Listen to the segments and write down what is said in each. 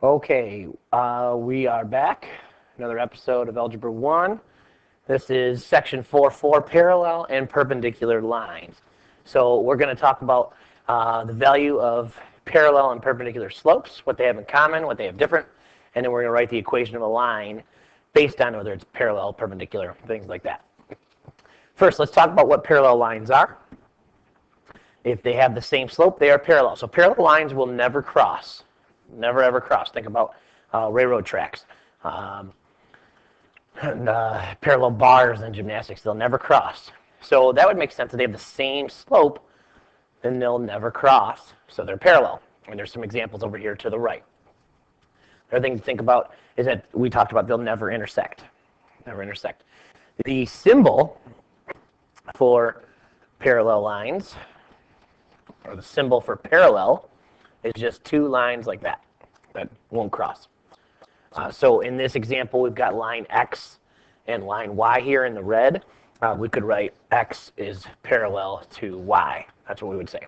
Okay, we are back. Another episode of Algebra 1. This is section 4.4, parallel and perpendicular lines. So we're going to talk about the value of parallel and perpendicular slopes, what they have in common, what they have different, and then we're going to write the equation of a line based on whether it's parallel, perpendicular, things like that. First, let's talk about what parallel lines are. If they have the same slope, they are parallel. So parallel lines will never cross. Never ever cross. Think about railroad tracks. Parallel bars in gymnastics, they'll never cross. So that would make sense. If they have the same slope, then they'll never cross. So they're parallel. And there's some examples over here to the right. The other thing to think about is that we talked about they'll never intersect. Never intersect. The symbol for parallel lines, or the symbol for parallel, is just two lines like that won't cross. So in this example, we've got line X and line Y here in the red. We could write X is parallel to Y. That's what we would say.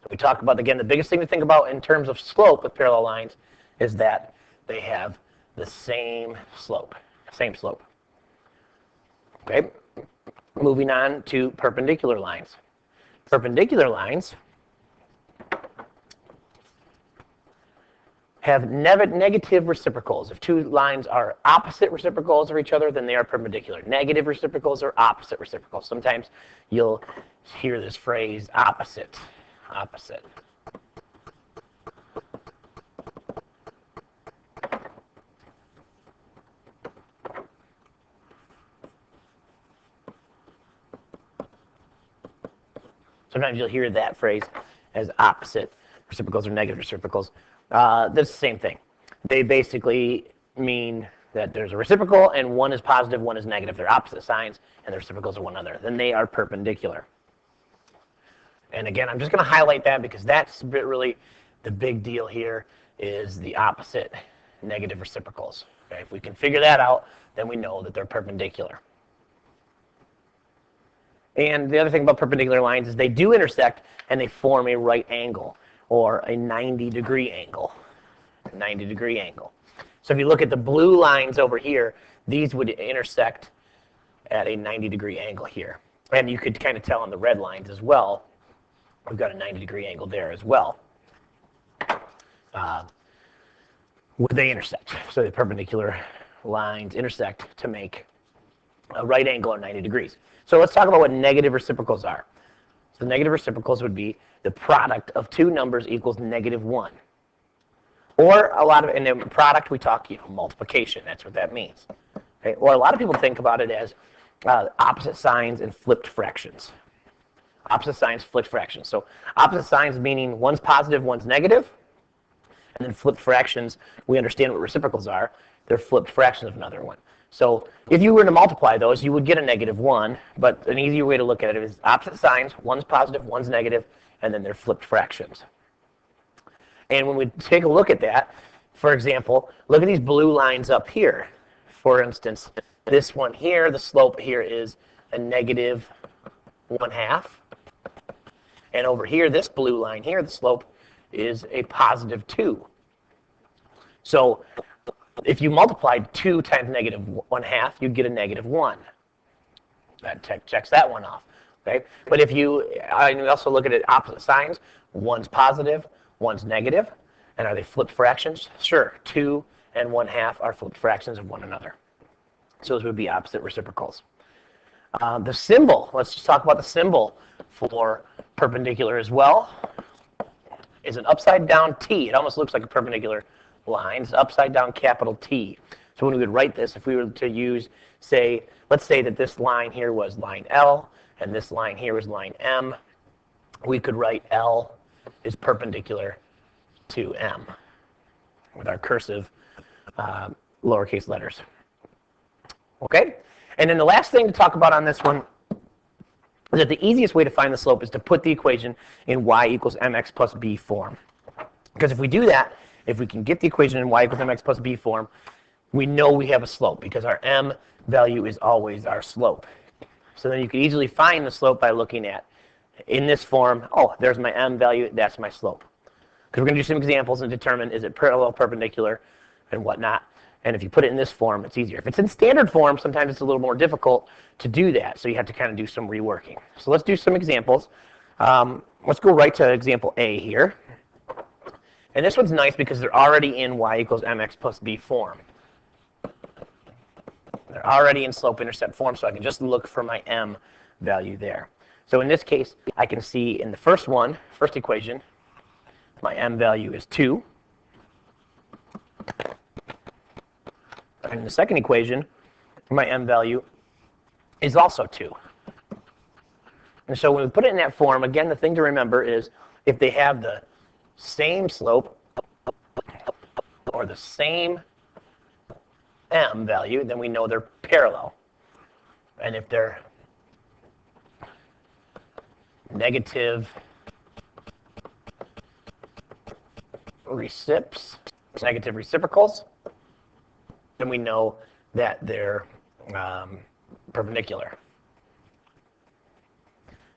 So we talk about, again, the biggest thing to think about in terms of slope with parallel lines is that they have the same slope. Same slope. Okay. Moving on to perpendicular lines. Perpendicular lines have negative reciprocals. If two lines are opposite reciprocals of each other, then they are perpendicular. Negative reciprocals are opposite reciprocals. Sometimes you'll hear this phrase, opposite. Opposite. Sometimes you'll hear that phrase as opposite reciprocals or negative reciprocals. That's the same thing. They basically mean that there's a reciprocal and one is positive, one is negative. They're opposite signs and the reciprocals are one another. Then they are perpendicular. And again, I'm just going to highlight that because that's really the big deal here is the opposite negative reciprocals. Okay? If we can figure that out, then we know that they're perpendicular. And the other thing about perpendicular lines is they do intersect and they form a right angle or a 90-degree angle. 90-degree angle. So if you look at the blue lines over here, these would intersect at a 90-degree angle here. And you could kind of tell on the red lines as well. We've got a 90-degree angle there as well. Where they intersect. So the perpendicular lines intersect to make a right angle or 90 degrees. So let's talk about what negative reciprocals are. So negative reciprocals would be the product of two numbers equals -1. Or in the product we talk, multiplication. That's what that means. Okay? Or a lot of people think about it as opposite signs and flipped fractions. Opposite signs, flipped fractions. So opposite signs meaning one's positive, one's negative. And then flipped fractions, we understand what reciprocals are. They're flipped fractions of another one. So if you were to multiply those, you would get a -1, but an easier way to look at it is opposite signs, one's positive, one's negative, and then they're flipped fractions. And when we take a look at that, for example, look at these blue lines up here. For instance, this one here, the slope here is a -1/2. And over here, this blue line here, the slope is a +2. So if you multiplied 2 times -1/2, you'd get a -1. That checks that one off. Okay? But if you also look at it opposite signs, one's positive, one's negative. And are they flipped fractions? Sure. 2 and 1/2 are flipped fractions of one another. So those would be opposite reciprocals. The symbol, let's just talk about the symbol for perpendicular as well, is an upside down T. It almost looks like a perpendicular line. It's upside down capital T. So when we would write this, if we were to use, let's say that this line here was line L, and this line here was line M, we could write L is perpendicular to M with our cursive lowercase letters. Okay? And then the last thing to talk about on this one is that the easiest way to find the slope is to put the equation in y equals mx plus b form. Because if we do that, if we can get the equation in y equals mx plus b form, we know we have a slope because our m value is always our slope. So then you can easily find the slope by looking at, in this form, oh, there's my m value, that's my slope. Because we're going to do some examples and determine is it parallel, perpendicular, and whatnot. And if you put it in this form, it's easier. If it's in standard form, sometimes it's a little more difficult to do that. So you have to kind of do some reworking. So let's do some examples. Let's go right to example A here. And this one's nice because they're already in y equals mx plus b form. They're already in slope-intercept form, so I can just look for my m value there. So in this case, I can see in the first equation, my m value is 2. And in the second equation, my m value is also 2. And so when we put it in that form, again, the thing to remember is if they have the same slope or the same m value, then we know they're parallel. And if they're negative reciprocals, then we know that they're perpendicular.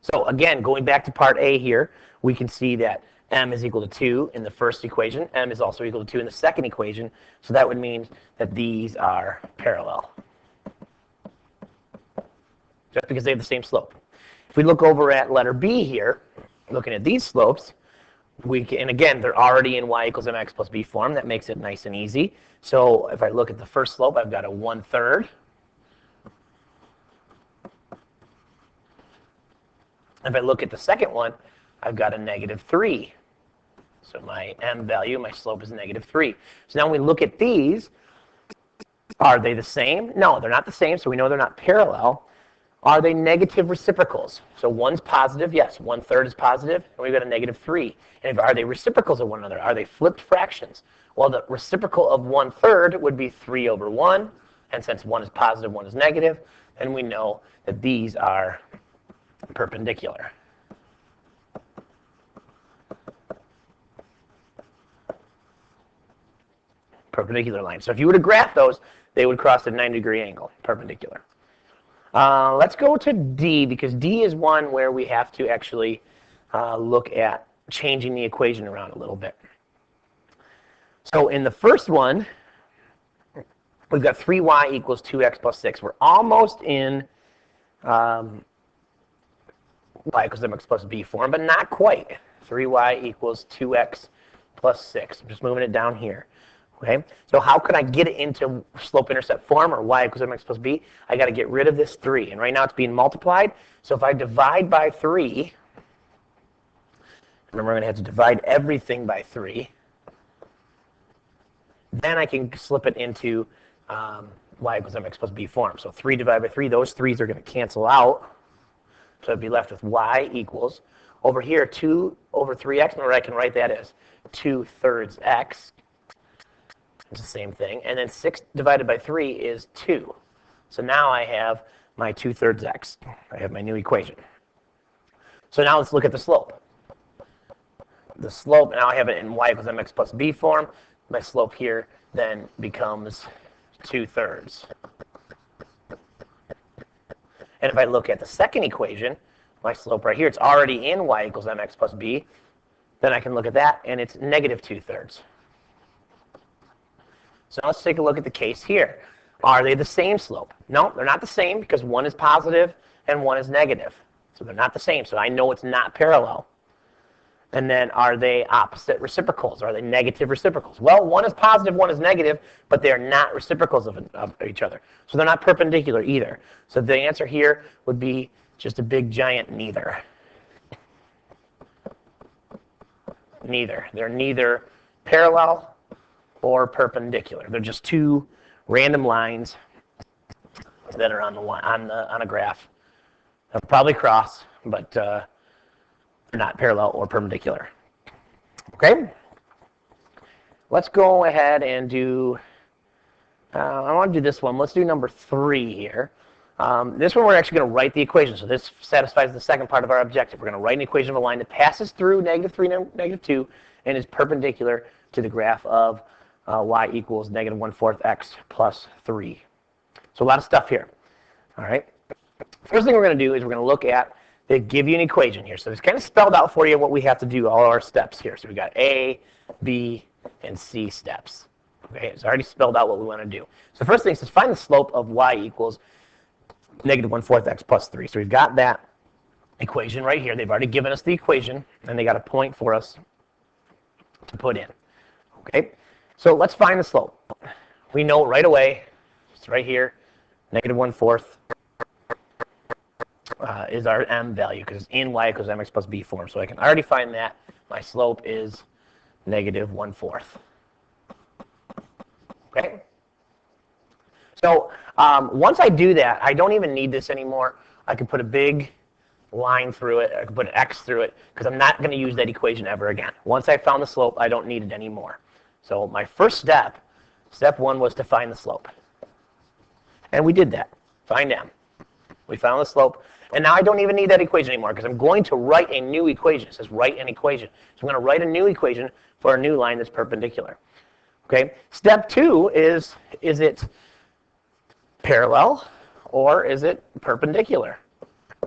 So again, going back to part A here, we can see that m is equal to 2 in the first equation. M is also equal to 2 in the second equation. So that would mean that these are parallel, just because they have the same slope. If we look over at letter B here, looking at these slopes, we can, and again, they're already in y equals mx plus b form. That makes it nice and easy. So if I look at the first slope, I've got a 1/3. If I look at the second one, I've got a -3. So my m value, my slope is -3. So now when we look at these, are they the same? No, they're not the same, so we know they're not parallel. Are they negative reciprocals? So one's positive, yes, 1/3 is positive, and we've got a -3. And are they reciprocals of one another? Are they flipped fractions? Well, the reciprocal of 1/3 would be 3/1, and since one is positive, one is negative, then we know that these are perpendicular. Perpendicular line. So if you were to graph those, they would cross a 90-degree angle, perpendicular. Let's go to D, because D is one where we have to actually look at changing the equation around a little bit. So in the first one, we've got 3y equals 2x plus 6. We're almost in y equals mx plus b form, but not quite. 3y equals 2x plus 6. I'm just moving it down here. Okay, so how could I get it into slope-intercept form, or y equals mx plus b? I got to get rid of this 3, and right now it's being multiplied. So if I divide by 3, remember I'm going to have to divide everything by 3, then I can slip it into y equals mx plus b form. So 3 divided by 3, those 3's are going to cancel out. So I'd be left with y equals, over here, 2 over 3x, and what I can write that as 2/3 x. It's the same thing. And then 6 divided by 3 is 2. So now I have my 2/3 x. I have my new equation. So now let's look at the slope. The slope, now I have it in y equals mx plus b form. My slope here then becomes 2/3. And if I look at the second equation, my slope right here, it's already in y equals mx plus b. Then I can look at that, and it's -2/3. So let's take a look at the case here. Are they the same slope? No, they're not the same, because one is positive and one is negative. So they're not the same, so I know it's not parallel. And then are they opposite reciprocals? Are they negative reciprocals? Well, one is positive, one is negative, but they're not reciprocals of each other. So they're not perpendicular either. So the answer here would be just a big giant neither. Neither. They're neither parallel or perpendicular. They're just two random lines that are on a graph. They'll probably cross, but they're not parallel or perpendicular. Okay? Let's go ahead and do, I want to do this one. Let's do number 3 here. This one we're actually going to write the equation. So this satisfies the second part of our objective. We're going to write an equation of a line that passes through -3 and -2 and is perpendicular to the graph of y equals -1/4 x plus 3. So a lot of stuff here. All right. First thing we're going to do is we're going to look at they give you an equation here. So it's kind of spelled out for you what we have to do, all our steps here. So we got A, B, and C steps. Okay, it's already spelled out what we want to do. So first thing is find the slope of y equals negative 1/4 x plus 3. So we've got that equation right here. They've already given us the equation, and they got a point for us to put in. Okay, so let's find the slope. We know right away, it's right here, negative 1/4 is our m value because it's in y equals mx plus b form. So I can already find that. My slope is negative 1/4. Okay? So once I do that, I don't even need this anymore. I can put a big line through it. I can put an x through it because I'm not going to use that equation ever again. Once I found the slope, I don't need it anymore. So my first step, step 1, was to find the slope. And we did that. Find m. We found the slope. And now I don't even need that equation anymore because I'm going to write a new equation. It says write an equation. So I'm going to write a new equation for a new line that's perpendicular. Okay. Step 2 is it parallel or is it perpendicular?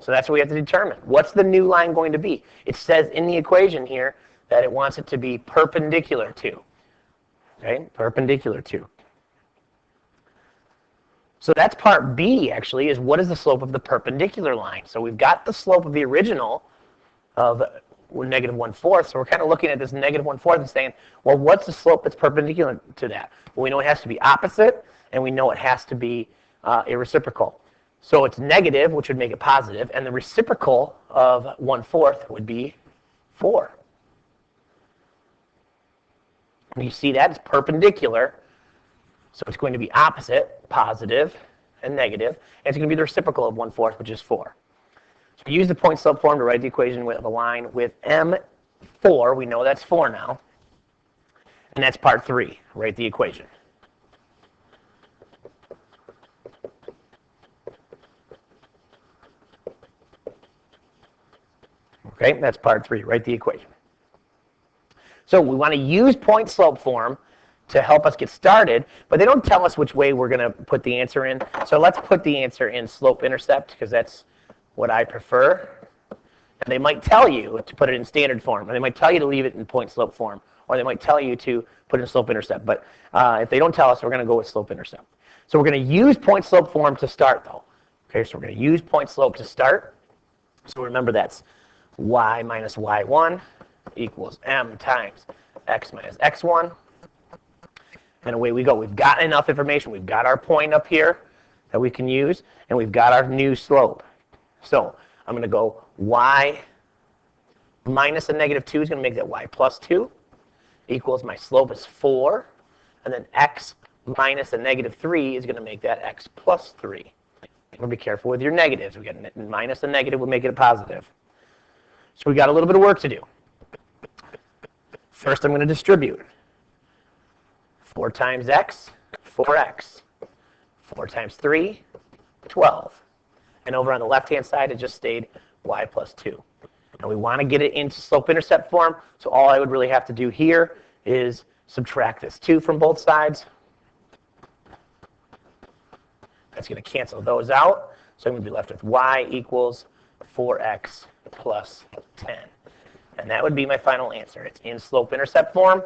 So that's what we have to determine. What's the new line going to be? It says in the equation here that it wants it to be perpendicular to. Okay, perpendicular to. So that's part B, actually, is what is the slope of the perpendicular line? So we've got the slope of the original of negative 1/4. So we're kind of looking at this negative 1/4 and saying, well, what's the slope that's perpendicular to that? Well, we know it has to be opposite, and we know it has to be a reciprocal. So it's negative, which would make it positive, and the reciprocal of 1/4 would be 4. And you see that it's perpendicular. So it's going to be opposite, positive, and negative. And it's going to be the reciprocal of 1/4, which is 4. So we use the point slope form to write the equation with a line with m4. We know that's 4 now. And that's part 3. Write the equation. Okay, that's part 3. Write the equation. So we want to use point slope form to help us get started, but they don't tell us which way we're going to put the answer in. So let's put the answer in slope intercept because that's what I prefer. And they might tell you to put it in standard form, or they might tell you to leave it in point slope form, or they might tell you to put it in slope intercept. But if they don't tell us, we're going to go with slope intercept. So we're going to use point slope form to start, though. Okay, so we're going to use point slope to start. So remember that's y minus y1 equals m times x minus x1. And away we go. We've got enough information. We've got our point up here that we can use, and we've got our new slope. So I'm going to go y minus a negative 2 is going to make that y plus 2 equals my slope is 4. And then x minus a negative 3 is going to make that x plus 3. We'll be careful with your negatives. We got minus a negative will make it a positive. So we got a little bit of work to do. First I'm going to distribute. 4 times x, 4x. 4 times 3, 12. And over on the left-hand side, it just stayed y plus 2. And we want to get it into slope-intercept form, so all I would really have to do here is subtract this 2 from both sides. That's going to cancel those out. So I'm going to be left with y equals 4x plus 10. And that would be my final answer. It's in slope-intercept form.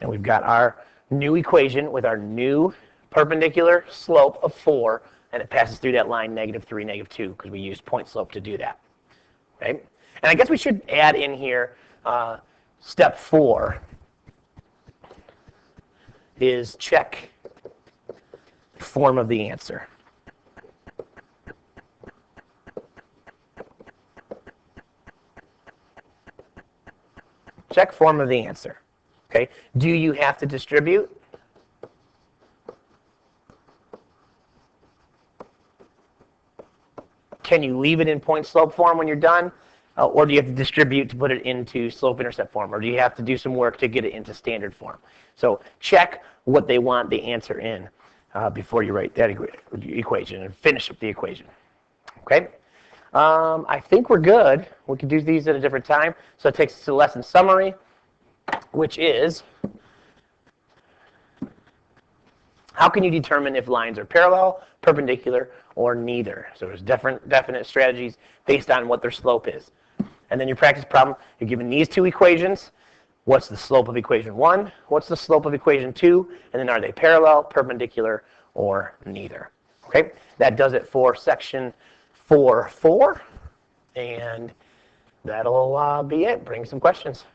And we've got our new equation with our new perpendicular slope of 4, and it passes through that line negative 3, negative 2, because we used point slope to do that. Okay? And I guess we should add in here step 4 is check form of the answer. Check form of the answer. Okay? Do you have to distribute? Can you leave it in point slope form when you're done? Or do you have to distribute to put it into slope intercept form? Or do you have to do some work to get it into standard form? So check what they want the answer in before you write that equation and finish up the equation. Okay? I think we're good. We can do these at a different time. So it takes us to the lesson summary, which is How can you determine if lines are parallel, perpendicular, or neither? So there's definite strategies based on what their slope is. And then your practice problem, you're given these two equations. What's the slope of equation 1? What's the slope of equation 2? And then are they parallel, perpendicular, or neither? Okay, that does it for section 4.4. And that'll be it. Bring some questions.